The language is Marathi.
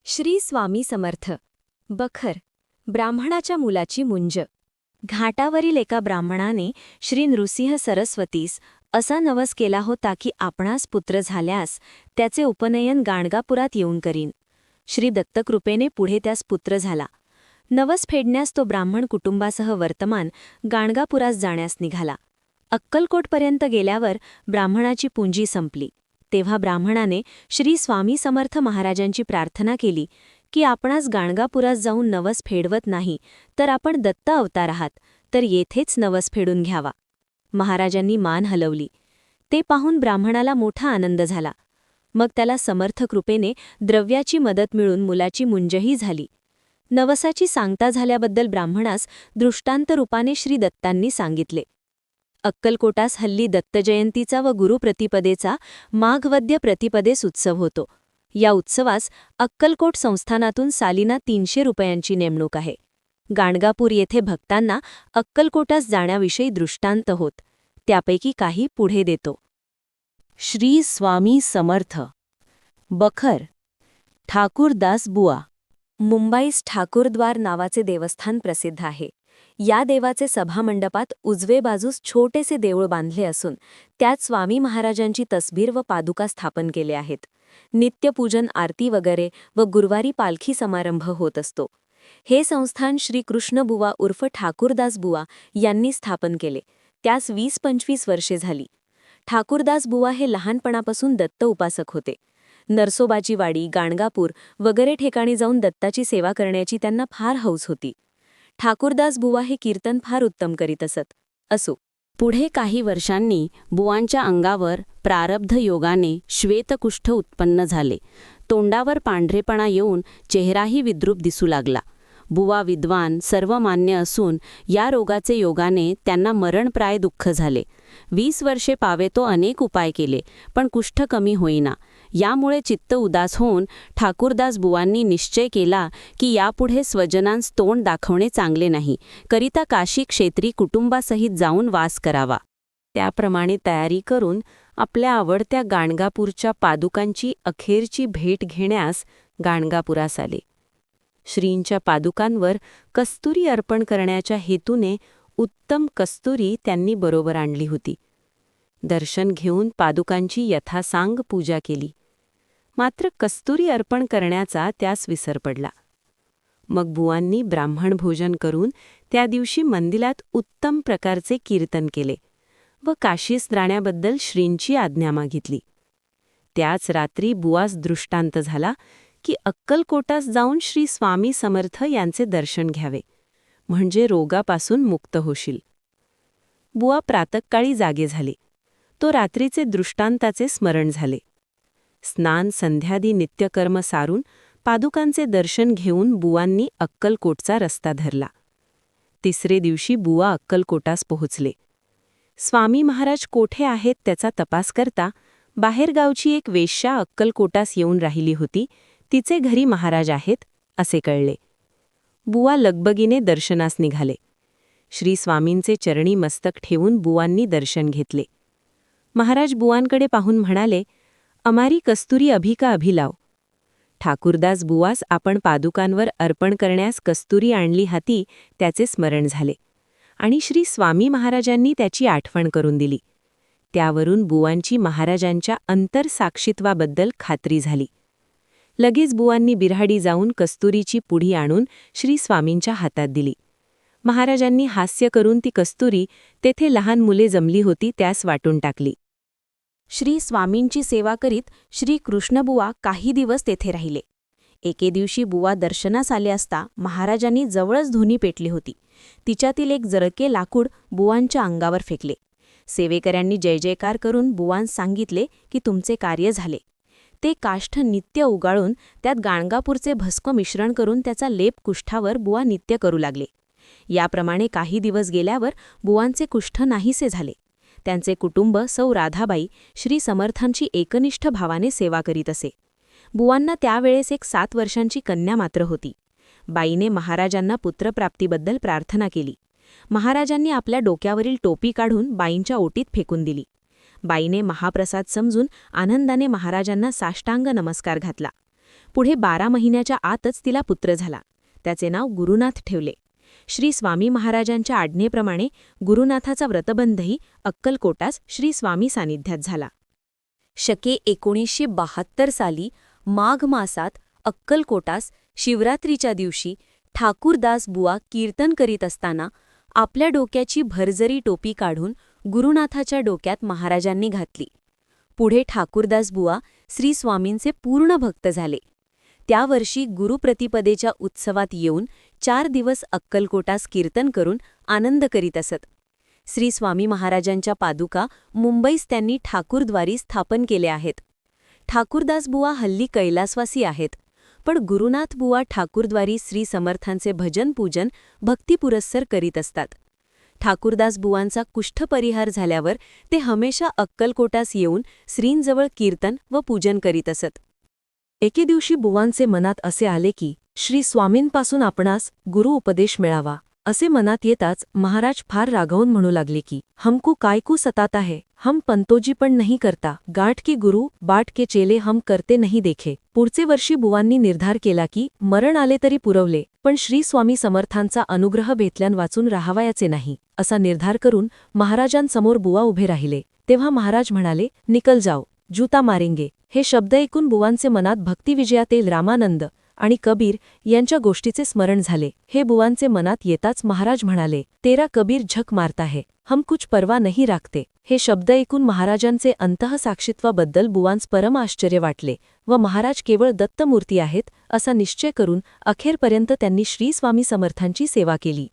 श्री स्वामी समर्थ. बखर, ब्राह्मणाच्या मुलाची मुंज. घाटावरील एका ब्राह्मणाने श्री नृसिंह सरस्वतीस असा नवस केला होता की आपणास पुत्र झाल्यास त्याचे उपनयन गाणगापुरात येऊन करीन. श्री दत्तकृपेने पुढे त्यास पुत्र झाला. नवस फेडण्यास तो ब्राह्मण कुटुंबासह वर्तमान गाणगापुरास जाण्यास निघाला. अक्कलकोटपर्यंत गेल्यावर ब्राह्मणाची पुंजी संपली. तेव्हा ब्राह्मणाने श्री स्वामी समर्थ महाराजांची प्रार्थना केली की आपणास गाणगापुरास जाऊन नवस फेडवत नाही तर आपण दत्त अवतार आहात, तर येथेच नवस फेडून घ्यावा. महाराजांनी मान हलवली. ते पाहून ब्राह्मणाला मोठा आनंद झाला. मग त्याला समर्थ कृपेने द्रव्याची मदत मिळून मुलाची मुंजही झाली. नवसाची सांगता झाल्याबद्दल ब्राह्मणास दृष्टांत रूपाने श्री दत्तांनी सांगितले. अक्कलकोटास हल्ली दत्तजयंतीचा व गुरुप्रतिपदेचा माघवद्य प्रतिपदेस उत्सव होतो. या उत्सवास अक्कलकोट संस्थानातून सालिना 300 रुपयांची नेमणूक आहे. गाणगापूर येथे भक्तांना अक्कलकोटास जाण्याविषयी दृष्टांत होत. त्यापैकी काही पुढे देतो. श्री स्वामी समर्थ. बखर, ठाकूरदास बुवा. मुंबईस ठाकूरद्वार नावाचे देवस्थान प्रसिद्ध आहे. या देवाचे सभामंडपात उजवे बाजूस छोटेसे देऊळ बांधले असून त्यात स्वामी महाराजांची तसबीर व पादुका स्थापन केले आहेत. नित्यपूजन, आरती वगैरे व गुरुवारी पालखी समारंभ होत असतो. हे संस्थान श्री कृष्णबुवा उर्फ ठाकूरदास बुवा यांनी स्थापन केले. त्यास 20-25 वर्षे झाली. ठाकूरदास बुवा हे लहानपणापासून दत्त उपासक होते. नरसोबाची वाडी, गाणगापूर वगैरे ठिकाणी जाऊन दत्ताची सेवा करण्याची त्यांना फार हौस होती. ठाकूरदास बुवा हे कीर्तन फार उत्तम करीत असत. असो, पुढे काही वर्षांनी बुवांच्या अंगावर प्रारब्ध योगाने श्वेतकुष्ठ उत्पन्न झाले. तोंडावर पांढरेपणा येऊन चेहराही विद्रूप दिसू लागला. बुवा विद्वान, सर्वमान्य असून या रोगाचे योगाने त्यांना मरणप्राय दुःख झाले. 20 वर्षे पावेतो अनेक उपाय केले, पण कुष्ठ कमी होईना. यामुळे चित्त उदास होऊन ठाकूरदास बुवांनी निश्चय केला की यापुढे स्वजनांस तोंड दाखवणे चांगले नाही, करिता काशी क्षेत्री कुटुंबासहित जाऊन वास करावा. त्याप्रमाणे तयारी करून आपल्या आवडत्या गाणगापूरच्या पादुकांची अखेरची भेट घेण्यास गाणगापुरास आले. श्रींच्या पादुकांवर कस्तुरी अर्पण करण्याच्या हेतूने उत्तम कस्तुरी त्यांनी बरोबर आणली होती. दर्शन घेऊन पादुकांची यथासांग पूजा केली. मात्र कस्तुरी अर्पण करण्याचा त्यास विसर पडला. मग बुवांनी ब्राह्मण भोजन करून त्या दिवशी मंदिरात उत्तम प्रकारचे कीर्तन केले व काशीस जाण्याबद्दल श्रींची आज्ञा मागितली. त्याच रात्री बुवास दृष्टांत झाला की अक्कलकोटास जाऊन श्री स्वामी समर्थ यांचे दर्शन घ्यावे, म्हणजे रोगापासून मुक्त होशील. बुवा प्रातःकाळी जागे झाले. तो रात्रीचे दृष्टांताचे स्मरण झाले. स्नान संध्यादी नित्यकर्म सारून पादुकांचे दर्शन घेऊन बुवांनी अक्कलकोटचा रस्ता धरला. तिसरे दिवशी बुवा अक्कलकोटास पोहोचले. स्वामी महाराज कोठे आहेत त्याचा तपास करता बाहेरगावची एक वेश्या अक्कलकोटास येऊन राहिली होती. तिचे घरी महाराज आहेत असे कळले. बुवा लगबगीने दर्शनास निघाले. श्री स्वामींचे चरणी मस्तक ठेवून बुवांनी दर्शन घेतले. महाराज बुवांकडे पाहून म्हणाले, अमारी कस्तुरी अभी का अभी लाव. ठाकूरदास बुवास आपण पादुकांवर अर्पण करण्यास कस्तुरी आणली हाती त्याचे स्मरण झाले आणि श्री स्वामी महाराजांनी त्याची आठवण करून दिली. त्यावरून बुवांची महाराजांच्या अंतरसाक्षित्वाबद्दल खात्री झाली. लगेच बुवांनी बिऱ्हाडी जाऊन कस्तुरीची पुडी आणून श्री स्वामींच्या हातात दिली. महाराजांनी हास्य करून ती कस्तुरी तेथे लहान मुले जमली होती त्यास वाटून टाकली. श्री स्वामींची सेवा करीत श्री कृष्णबुवा काही दिवस तेथे राहिले. एके दिवशी बुवा दर्शनास आले असता महाराजांनी जवळच धुनी पेटली होती. तिच्यातील एक जळके लाकूड बुवांच्या अंगावर फेकले. सेवेकऱ्यांनी जय जयकार करून बुवांस सांगितले की तुमचे कार्य झाले. ते काष्ठ नित्य उगाळून त्यात गाणगापूरचे भस्म मिश्रण करून त्याचा लेप कुष्ठावर बुवा नित्य करू लागले. याप्रमाणे काही दिवस गेल्यावर बुवांचे कुष्ठ नाहीसे झाले. त्यांचे कुटुंब सौ राधाबाई श्री समर्थांची एकनिष्ठ भावाने सेवा करीत असे. बुवांना त्यावेळेस एक 7 वर्षांची कन्या मात्र होती. बाईने महाराजांना पुत्रप्राप्तीबद्दल प्रार्थना केली. महाराजांनी आपल्या डोक्यावरील टोपी काढून बाईंच्या ओटीत फेकून दिली. बाईने महाप्रसाद समजून आनंदाने महाराजांना साष्टांग नमस्कार घातला. पुढे 12 महिन्याच्या आतच तिला पुत्र झाला. त्याचे नाव गुरुनाथ ठेवले. श्री स्वामी महाराजांच्या आज्ञेप्रमाणे गुरुनाथाचा व्रतबंधही अक्कलकोटास श्री स्वामी सानिध्यात झाला. शके 1972 साली माघ मासात अक्कलकोटास शिवरात्रीच्या दिवशी ठाकूरदास बुवा कीर्तन करीत असताना आपल्या डोक्याची भरजरी टोपी काढून गुरुनाथाच्या डोक्यात महाराजांनी घातली. पुढे ठाकूरदास बुवा श्री स्वामींचे पूर्ण भक्त झाले. त्या वर्षी गुरुप्रतिपदेच्या उत्सवात येऊन 4 दिवस अक्कलकोटास कीर्तन करून आनंद करीत असत. श्री स्वामी महाराजांच्या पादुका मुंबईस त्यांनी ठाकूरद्वारी स्थापन केल्या आहेत. ठाकूरदास बुवा हल्ली कैलासवासी आहेत, पण गुरुनाथ बुवा ठाकूरद्वारी श्री समर्थांचे भजन पूजन भक्तिपुरस्सर करीत असतात. ठाकूरदास बुवांचा कुष्ठपरिहार झाल्यावर ते हमेशा अक्कलकोटास येऊन श्रींजवळ कीर्तन व पूजन करीत असत. एके दिवशी बुवांचे मनात असे आले की श्री स्वामींपासून आपणास गुरु उपदेश मिळावा. असे मनात येताच महाराज फार रागावून म्हणू लागले की हमको कायकू सताता है, हम पंतोजी पण नहीं करता, गाठ के गुरु बाट के चेले हम करते नहीं देखे. पुढचे वर्षी बुवांनी निर्धार केला की मरण आले तरी पुरवले, पण श्री स्वामी समर्थांचा अनुग्रह भेटल्यान वाचून राहावयाचे नाही, असा निर्धार करून महाराजांसमोर बुवा उभे राहिले. तेव्हा महाराज म्हणाले, निकल जाओ, जूता मारेंगे. हे शब्द ऐकून बुवांचे मनात भक्तिविजयातील रामानंद आणि कबीर यांच्या गोष्टीचे स्मरण झाले. हे बुवांचे मनात येताच महाराज म्हणाले, तेरा कबीर झक मारता है, हम कुछ परवा नहीं राखते. हे शब्द ऐकून महाराजांचे अंतःसाक्षित्वाबद्दल बुवांस परम आश्चर्य वाटले व महाराज केवळ दत्तमूर्ती आहेत असा निश्चय करून अखेरपर्यंत त्यांनी श्री स्वामी समर्थांची सेवा केली.